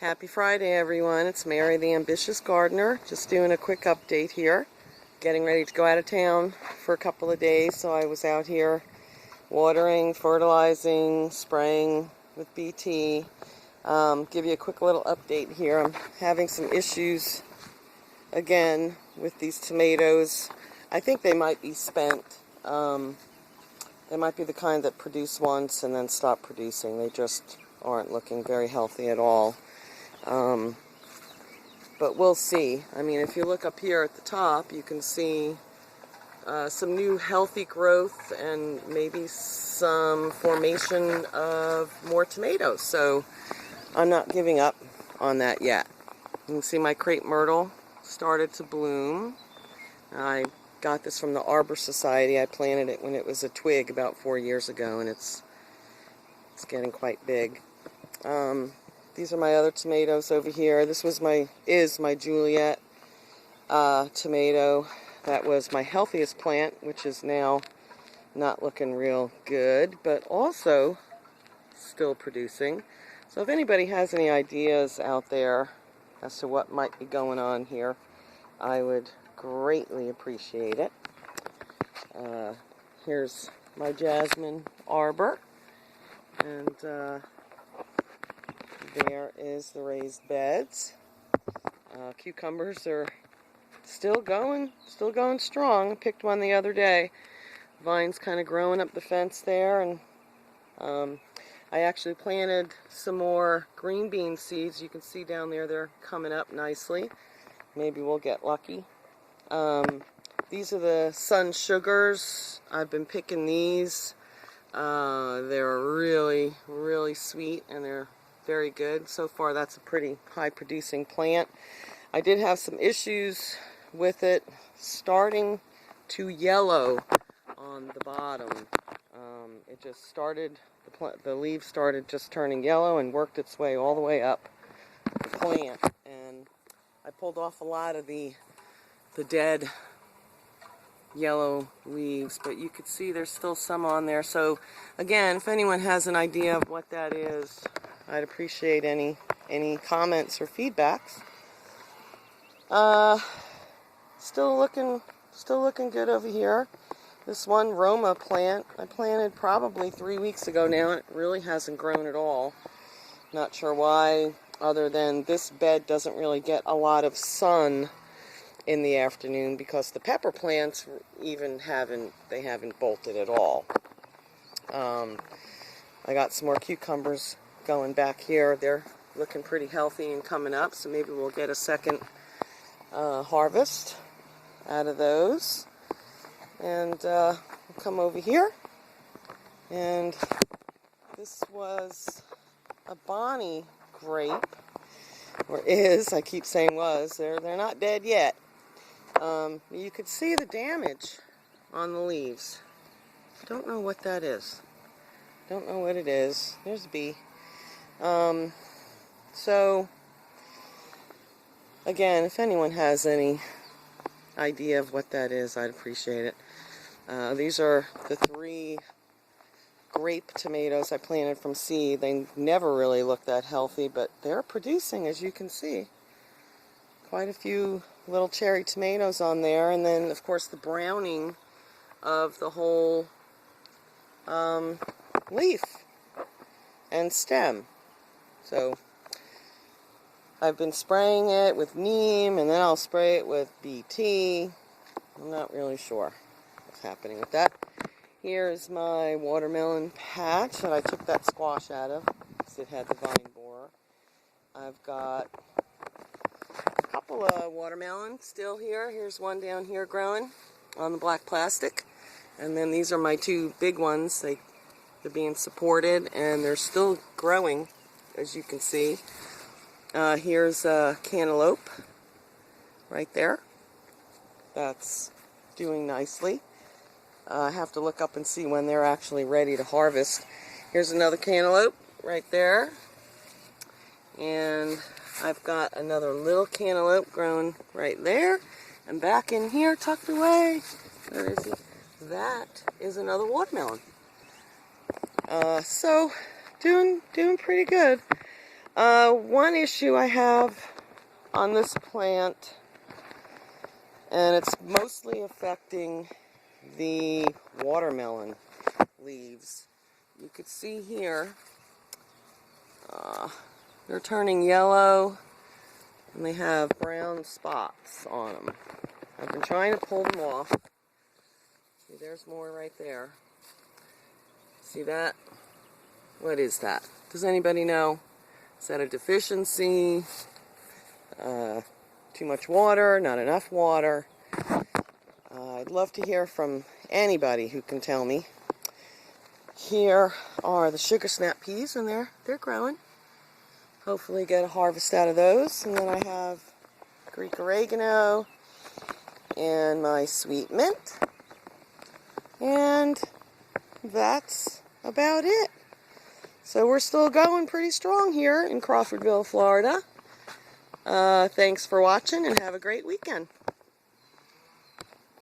Happy Friday, everyone. It's Mary the Ambitious Gardener. Just doing a quick update here. Getting ready to go out of town for a couple of days, so I was out here watering, fertilizing, spraying with BT. Give you a quick little update here. I'm having some issues again with these tomatoes. I think they might be spent. They might be the kind that produce once and then stop producing. They just aren't looking very healthy at all. But we'll see. I mean, if you look up here at the top, you can see some new healthy growth and maybe some formation of more tomatoes. So I'm not giving up on that yet. You can see my crepe myrtle started to bloom. I got this from the Arbor Society. I planted it when it was a twig about 4 years ago, and it's getting quite big. These are my other tomatoes over here. This is my Juliet tomato. That was my healthiest plant, which is now not looking real good, but also still producing. So if anybody has any ideas out there as to what might be going on here, I would greatly appreciate it. Here's my jasmine arbor, and there is the raised beds. Cucumbers are still going strong. I picked one the other day. Vines kind of growing up the fence there, and I actually planted some more green bean seeds. You can see down there they're coming up nicely. Maybe we'll get lucky. These are the Sun Sugars. I've been picking these. They're really, really sweet, and they're very good. So far, that's a pretty high-producing plant. I did have some issues with it starting to yellow on the bottom. It just started, the leaves started just turning yellow and worked its way all the way up the plant. And I pulled off a lot of the dead yellow leaves, but you could see there's still some on there. So again, if anyone has an idea of what that is, I'd appreciate any comments or feedbacks. Still looking good over here. This one Roma plant I planted probably 3 weeks ago now, and it really hasn't grown at all. Not sure why, other than this bed doesn't really get a lot of sun in the afternoon, because the pepper plants even haven't bolted at all. I got some more cucumbers going back here. They're looking pretty healthy and coming up, so maybe we'll get a second harvest out of those. And we'll come over here, and this was a Bonnie grape, or is, I keep saying was, they're not dead yet. You could see the damage on the leaves. Don't know what that is. Don't know what it is. There's a bee. So, again, if anyone has any idea of what that is, I'd appreciate it. These are the 3 grape tomatoes I planted from seed. They never really look that healthy, but they're producing, as you can see. Quite a few little cherry tomatoes on there, and then, of course, the browning of the whole leaf and stem. So I've been spraying it with neem, and then I'll spray it with BT. I'm not really sure what's happening with that. Here's my watermelon patch that I took that squash out of because it had the vine borer. I've got a couple of watermelons still here. Here's one down here growing on the black plastic. And then these are my 2 big ones. They're being supported, and they're still growing, as you can see. Here's a cantaloupe right there. That's doing nicely. I have to look up and see when they're actually ready to harvest. Here's another cantaloupe right there. And I've got another little cantaloupe growing right there. And back in here, tucked away, where is he? That is another watermelon. So, doing pretty good. One issue I have on this plant, and it's mostly affecting the watermelon leaves. You could see here, they're turning yellow and they have brown spots on them. I've been trying to pull them off. See, there's more right there. See that? What is that? Does anybody know? Is that a deficiency? Too much water? Not enough water? I'd love to hear from anybody who can tell me. Here are the sugar snap peas, and they're growing. Hopefully get a harvest out of those. And then I have Greek oregano and my sweet mint. And that's about it. So we're still going pretty strong here in Crawfordville, Florida. Thanks for watching and have a great weekend.